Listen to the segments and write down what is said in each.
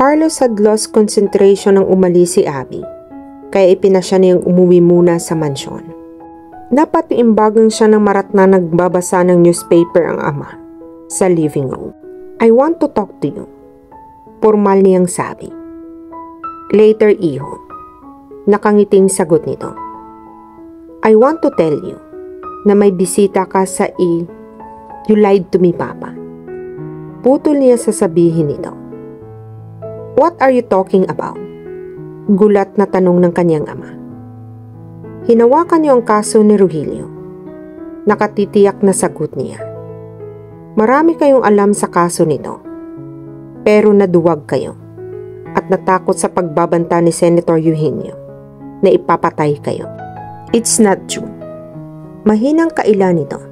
Carlos had lost concentration nang umalis si Abby, kaya ipinasya niyang umuwi muna sa mansyon. Napatiimbagan siya ng marat na nagbabasa ng newspaper ang ama sa living room. "I want to talk to you," pormal niyang sabi. "Later, iho," nakangiting sagot nito. "I want to tell you na may bisita ka sa You lied to me, Papa." Putol niya sasabihin nito. "What are you talking about?" Gulat na tanong ng kanyang ama. Hinawakan niyo ang kaso ni Rogelio. Nakatitiyak na sagot niya. "Marami kayong alam sa kaso nito, pero naduwag kayo at natakot sa pagbabanta ni Senator Eugenio na ipapatay kayo." "It's not true." Mahinang kaila nito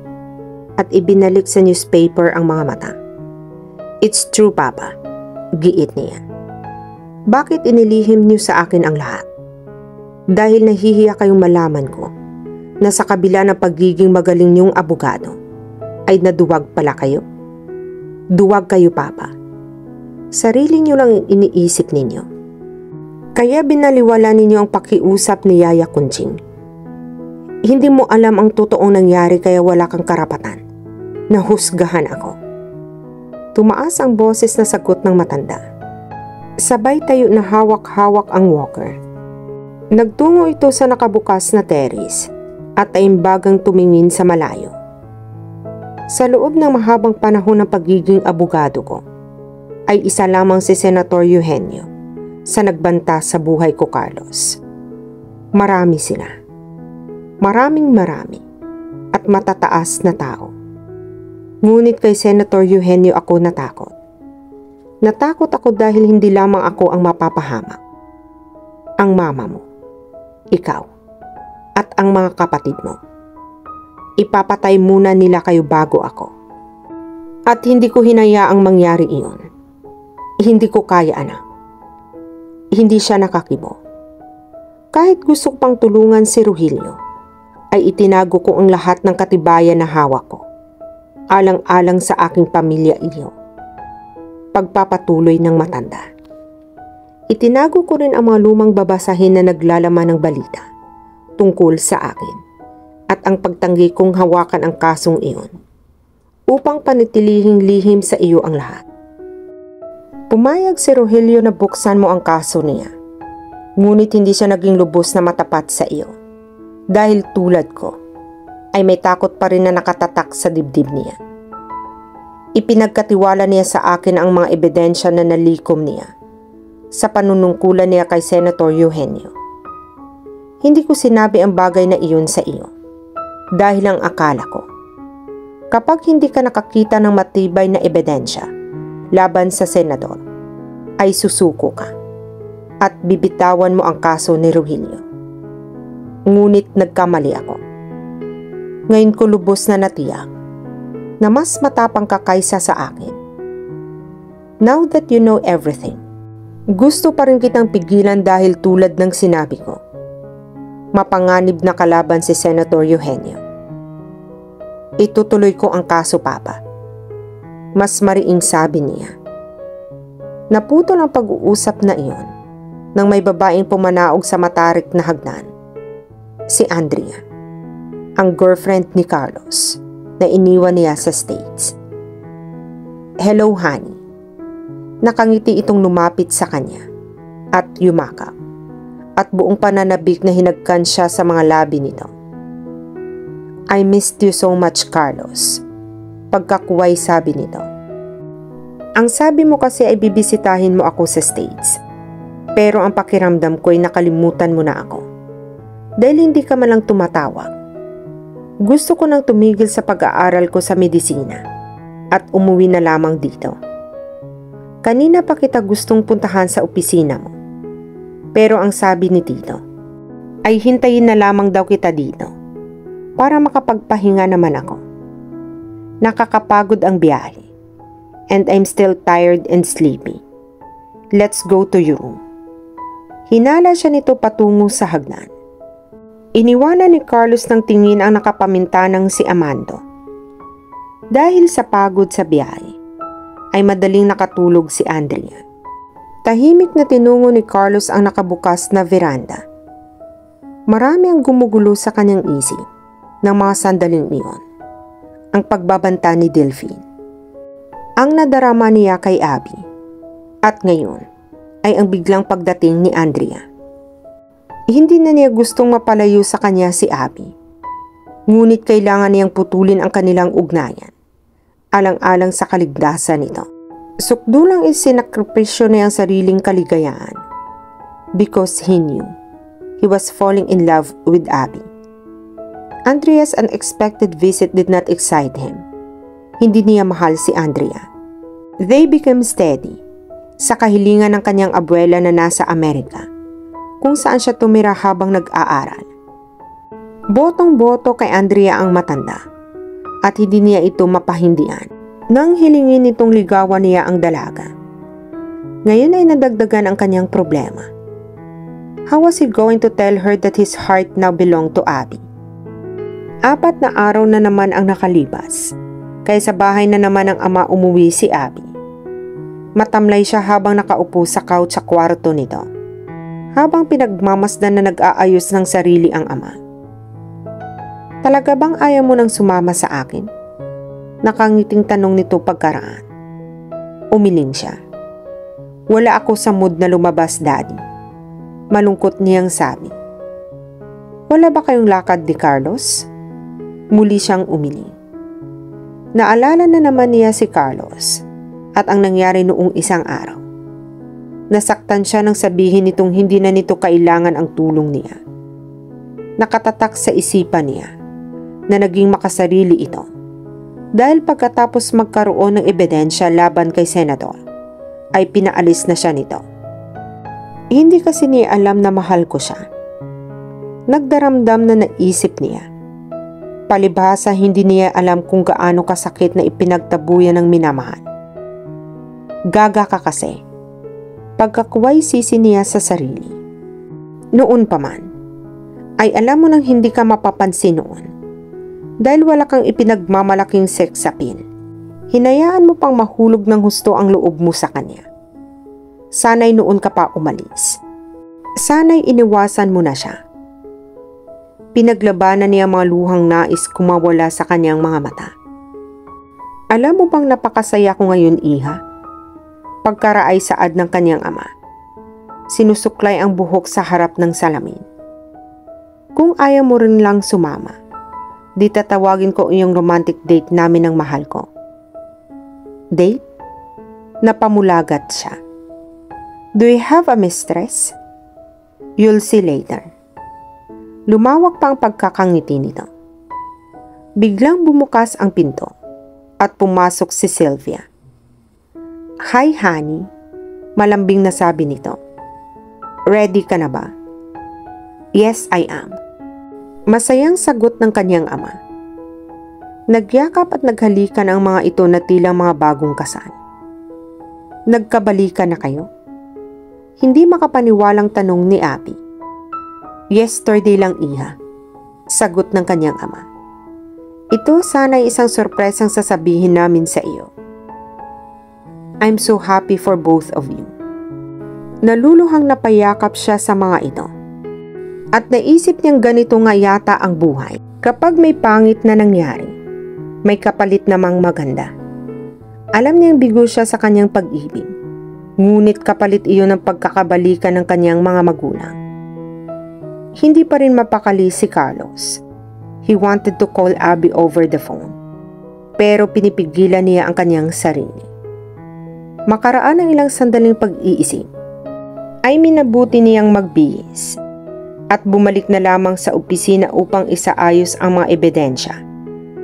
at ibinalik sa newspaper ang mga mata. "It's true, Papa," giit niya. "Bakit inilihim niyo sa akin ang lahat? Dahil nahihiya kayong malaman ko na sa kabila ng pagiging magaling niyong abogado, ay naduwag pala kayo? Duwag kayo, Papa. Sarili niyo lang iniisip ninyo. Kaya binaliwala ninyo ang pakiusap ni Yaya Kunching. Hindi mo alam ang totoong nangyari kaya wala kang karapatan na husgahan ako." Tumaas ang boses na sagot ng matanda. Sabay tayo na hawak-hawak ang walker. Nagtungo ito sa nakabukas na terrace at taimbagang tumingin sa malayo. Sa loob ng mahabang panahon ng pagiging abogado ko, ay isa lamang si Senator Eugenio sa nagbanta sa buhay ko, Carlos. Marami sila. Marami at matataas na tao. Ngunit kay Senator Eugenio ako natakot. Natakot ako dahil hindi lamang ako ang mapapahamak. Ang mama mo, ikaw, at ang mga kapatid mo. Ipapatay muna nila kayo bago ako. At hindi ko hinayaang mangyari iyon. Hindi ko kaya, anak. Hindi siya nakakibo. Kahit gusto ko pang tulungan si Rogelio, ay itinago ko ang lahat ng katibayan na hawak ko. Alang-alang sa aking pamilya iyo. Pagpapatuloy ng matanda. Itinago ko rin ang mga lumang babasahin na naglalaman ng balita tungkol sa akin at ang pagtanggi kong hawakan ang kasong iyon upang panitilihing lihim sa iyo ang lahat. Pumayag si Rogelio na buksan mo ang kaso niya, ngunit hindi siya naging lubos na matapat sa iyo dahil tulad ko ay may takot pa rin na nakatatak sa dibdib niya. Ipinagkatiwala niya sa akin ang mga ebidensya na nalikom niya sa panunungkulan niya kay Senator Eugenio. Hindi ko sinabi ang bagay na iyon sa iyo dahil ang akala ko, kapag hindi ka nakakita ng matibay na ebidensya laban sa senador, ay susuko ka at bibitawan mo ang kaso ni Rogelio. Ngunit nagkamali ako. Ngayon ko lubos na natiyak na mas matapang ka kaysa sa akin. Now that you know everything, gusto pa rin kitang pigilan dahil tulad ng sinabi ko, mapanganib na kalaban si Senator Eugenio. Itutuloy ko ang kaso, Papa. Mas mariing sabi niya. Naputol ang pag-uusap na iyon nang may babaeng pumanaog sa matarik na hagdan. Si Andrea, ang girlfriend ni Carlos na iniwan niya sa States. "Hello, honey." Nakangiti itong lumapit sa kanya at yumakap at buong pananabik na hinagkan siya sa mga labi nito. "I missed you so much, Carlos." Pagkakuway sabi nito. "Ang sabi mo kasi ay bibisitahin mo ako sa States. Pero ang pakiramdam ko ay nakalimutan mo na ako. Dahil hindi ka man lang tumatawag. Gusto ko nang tumigil sa pag-aaral ko sa medisina at umuwi na lamang dito. Kanina pa kita gustong puntahan sa opisina mo. Pero ang sabi ni Tito ay hintayin na lamang daw kita dito para makapagpahinga naman ako. Nakakapagod ang biyahe and I'm still tired and sleepy. Let's go to your room." Hinala siya nito patungo sa hagdan. Iniwanan ni Carlos ng tingin ang nakapamintanang si Amando. Dahil sa pagod sa biyahe, ay madaling nakatulog si Andrea. Tahimik na tinungo ni Carlos ang nakabukas na veranda. Marami ang gumugulo sa kanyang isip ng mga sandaling iyon. Ang pagbabanta ni Delphine, ang nadarama niya kay Abby, at ngayon ay ang biglang pagdating ni Andrea. Hindi na niya gustong mapalayo sa kanya si Abby, ngunit kailangan niyang putulin ang kanilang ugnayan, alang-alang sa kaligtasan nito. Sukdulang isinakripisyo niya ang sariling kaligayahan because he knew he was falling in love with Abby. Andrea's unexpected visit did not excite him. Hindi niya mahal si Andrea. They became steady sa kahilingan ng kanyang abuela na nasa Amerika, kung saan siya tumira habang nag-aaral. Botong-boto kay Andrea ang matanda at hindi niya ito mapahindian nang hilingin nitong ligawan niya ang dalaga. Ngayon ay nadagdagan ang kanyang problema. How was he going to tell her that his heart now belonged to Abby? 4 na araw na naman ang nakalipas, kaya sa bahay na naman ng ama umuwi si Abby. Matamlay siya habang nakaupo sa couch sa kwarto nito, habang pinagmamasdan na nag-aayos ng sarili ang ama. Talaga bang ayaw mo nang sumama sa akin? Nakangiting tanong nito pagkaraan. Umiling siya. Wala ako sa mood na lumabas, Daddy. Malungkot niyang sabi. Wala ba kayong lakad ni Carlos? Muli siyang umiling. Naalala na naman niya si Carlos at ang nangyari noong isang araw. Nasaktan siya nang sabihin nitong hindi na nito kailangan ang tulong niya. Nakatatak sa isipan niya na naging makasarili ito dahil pagkatapos magkaroon ng ebidensya laban kay Senador ay pinaalis na siya nito. Hindi kasi niya alam na mahal ko siya. Nagdaramdam na naisip niya. Palibhasa hindi niya alam kung gaano kasakit na ipinagtabuyan ng minamahal. Gaga ka kasi. Pagkakuway sisi niya sa sarili. Noon pa man, ay alam mo nang hindi ka mapapansin noon. Dahil wala kang ipinagmamalaking sex appeal. Hinayaan mo pang mahulog ng husto ang loob mo sa kanya. Sana'y noon ka pa umalis. Sana'y iniwasan mo na siya. Pinaglabanan niya mga luhang nais kumawala sa kanyang mga mata. Alam mo bang napakasaya ko ngayon, Iha? Pagkaraay saad ng kanyang ama. Sinusuklay ang buhok sa harap ng salamin. Kung ayaw mo rin lang sumama, di tatawagin ko iyong romantic date namin ng mahal ko. Date? Napamulagat siya. Do you have a mistress? You'll see later. Lumawak pa ang pagkakangiti nito. Biglang bumukas ang pinto at pumasok si Sylvia. Hi honey, malambing na sabi nito. Ready ka na ba? Yes, I am. Masayang sagot ng kanyang ama. Nagyakap at naghalikan ang mga ito na tilang mga bagong kasal. Nagkabalikan na kayo? Hindi makapaniwalang tanong ni Abby. Yesterday lang, Iha. Sagot ng kanyang ama. Ito sana'y isang sorpresang sasabihin namin sa iyo. I'm so happy for both of you. Naluluhang napayakap siya sa mga ito. At naisip niyang ganito nga yata ang buhay. Kapag may pangit na nangyari, may kapalit namang maganda. Alam niyang bigo siya sa kanyang pag-ibig. Ngunit kapalit iyon ng pagkakabalikan ng kanyang mga magulang. Hindi pa rin mapakali si Carlos. He wanted to call Abby over the phone. Pero pinipigilan niya ang kanyang sarili. Makaraan ng ilang sandaling pag-iisip, ay minabuti niyang magbihis at bumalik na lamang sa opisina upang isaayos ang mga ebidensya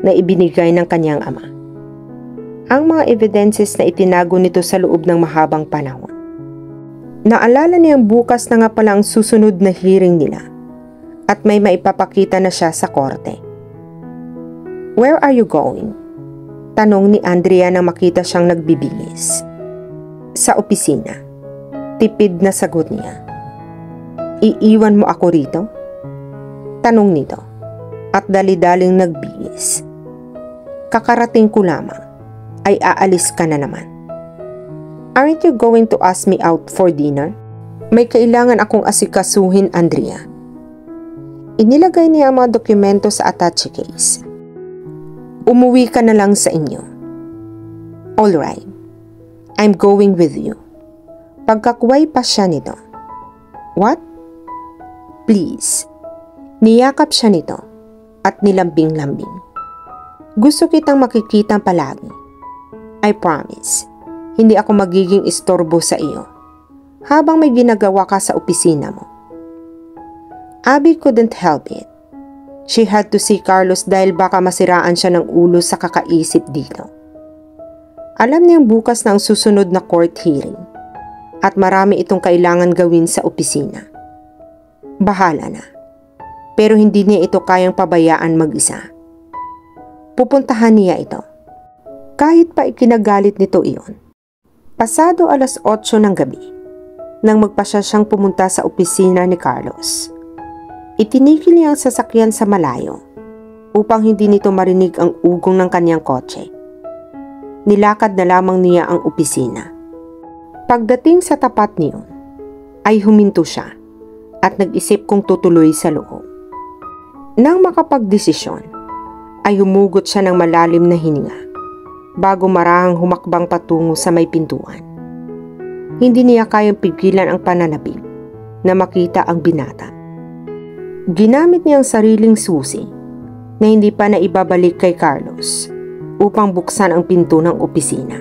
na ibinigay ng kanyang ama. Ang mga evidences na itinago nito sa loob ng mahabang panahon. Naalala niyang bukas na nga pala ang susunod na hearing nila at may maipapakita na siya sa korte. Where are you going? Tanong ni Andrea nang makita siyang nagbibihis. Sa opisina. Tipid na sagot niya. Iiwan mo ako rito? Tanong nito at dali-daling nagbihis. Kakarating ko lamang ay aalis ka na naman. Aren't you going to ask me out for dinner? May kailangan akong asikasuhin, Andrea. Inilagay niya ang mga dokumento sa attache case. Umuwi ka na lang sa inyo. Alright, I'm going with you. Pagkakuway pa siya nito. What? Please. Niyakap siya nito at nilambing-lambing. Gusto kitang makikita palagi. I promise, hindi ako magiging istorbo sa iyo habang may ginagawa ka sa opisina mo. Abby couldn't help it. She had to see Carlos dahil baka masiraan siya ng ulo sa kakaisip dito. Alam niyang bukas na ang susunod na court hearing at marami itong kailangan gawin sa opisina. Bahala na. Pero hindi niya ito kayang pabayaan mag-isa. Pupuntahan niya ito. Kahit pa ikinagalit nito iyon. Pasado 8:00 ng gabi, nang magpasya siyang pumunta sa opisina ni Carlos. Itinigil niya ang sasakyan sa malayo upang hindi nito marinig ang ugong ng kanyang kotse. Nilakad na lamang niya ang opisina. Pagdating sa tapat niyon, ay huminto siya at nag-isip kung tutuloy sa loob. Nang makapagdesisyon, ay humugot siya ng malalim na hininga bago marahang humakbang patungo sa may pintuan. Hindi niya kayang pigilan ang pananabik na makita ang binata. Ginamit niya ang sariling susi na hindi pa naibabalik kay Carlos upang buksan ang pinto ng opisina.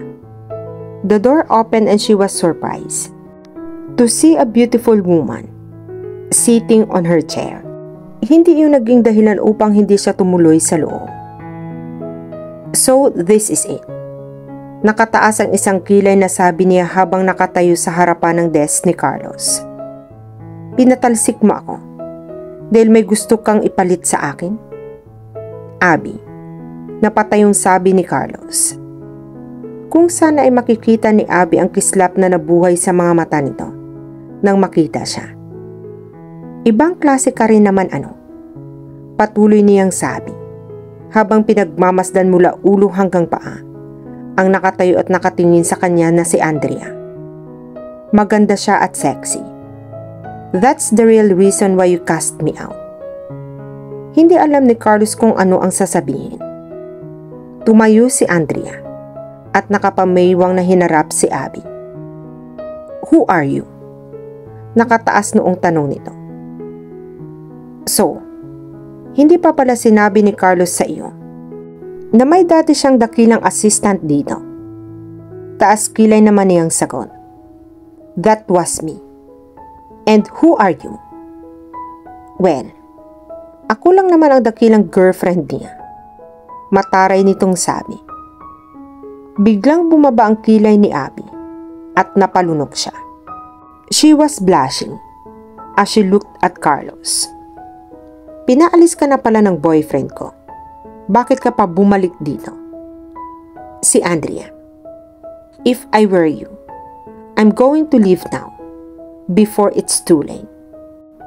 The door opened and she was surprised to see a beautiful woman sitting on her chair. Hindi iyon naging dahilan upang hindi siya tumuloy sa loob. So this is it. Nakataas ang isang kilay na sabi niya habang nakatayo sa harapan ng desk ni Carlos. Pinatalsik mo ako dahil may gusto kang ipalit sa akin? Abby, napatayong sabi ni Carlos. Kung sana ay makikita ni Abby ang kislap na nabuhay sa mga mata nito nang makita siya. Ibang klase ka rin naman ano? Patuloy niyang sabi habang pinagmamasdan mula ulo hanggang paa ang nakatayo at nakatingin sa kanya na si Andrea. Maganda siya at sexy. That's the real reason why you cast me out. Hindi alam ni Carlos kung ano ang sasabihin. Tumayo si Andrea at nakapamaywang na hinarap si Abby. Who are you? Nakataas noong tanong nito. So, hindi pa pala sinabi ni Carlos sa iyo na may dati siyang dakilang assistant dito. Taas kilay naman niyang sagot. That was me. And who are you? Well, ako lang naman ang dakilang girlfriend niya. Mataray nitong sabi. Biglang bumaba ang kilay ni Abby at napalunok siya. She was blushing as she looked at Carlos. Pinaalis ka na pala ng boyfriend ko. Bakit ka pa bumalik dito? Si Andrea. If I were you, I'm going to leave now before it's too late.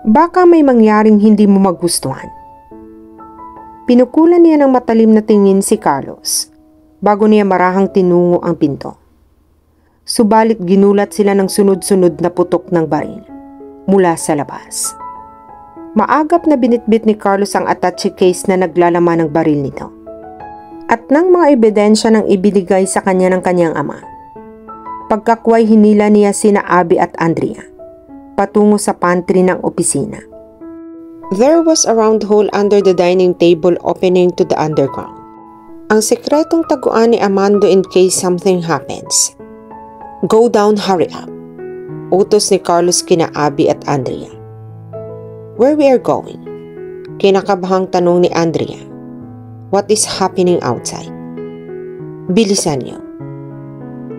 Baka may mangyaring hindi mo magustuhan. Pinukulan niya ng matalim na tingin si Carlos bago niya marahang tinungo ang pinto. Subalit ginulat sila ng sunod-sunod na putok ng baril mula sa labas. Maagap na binitbit ni Carlos ang attache case na naglalaman ng baril nito. At ng mga ebidensya nang ibinigay sa kanya ng kanyang ama. Pagkakway hinila niya sina Abby at Andrea patungo sa pantry ng opisina. There was a round hole under the dining table opening to the underground. Ang sekretong taguan ni Amando in case something happens. Go down, hurry up. Utos ni Carlos kina Abby at Andrea. Where we are going? Kinakabahang tanong ni Andrea. What is happening outside? Bilisan niyo.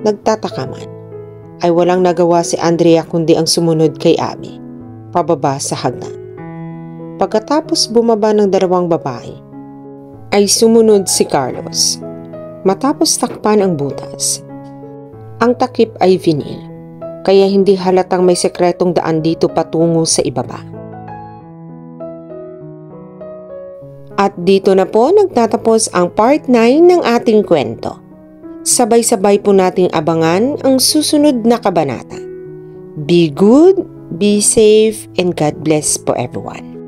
Nagtataka man, ay walang nagawa si Andrea kundi ang sumunod kay Abby, pababa sa hagdan. Pagkatapos bumaba ng dalawang babae, ay sumunod si Carlos. Matapos takpan ang butas. Ang takip ay vinyl, kaya hindi halatang may sekretong daan dito patungo sa ibaba. At dito na po nagtatapos ang part 9 ng ating kwento. Sabay-sabay po nating abangan ang susunod na kabanata. Be good, be safe, and God bless po everyone.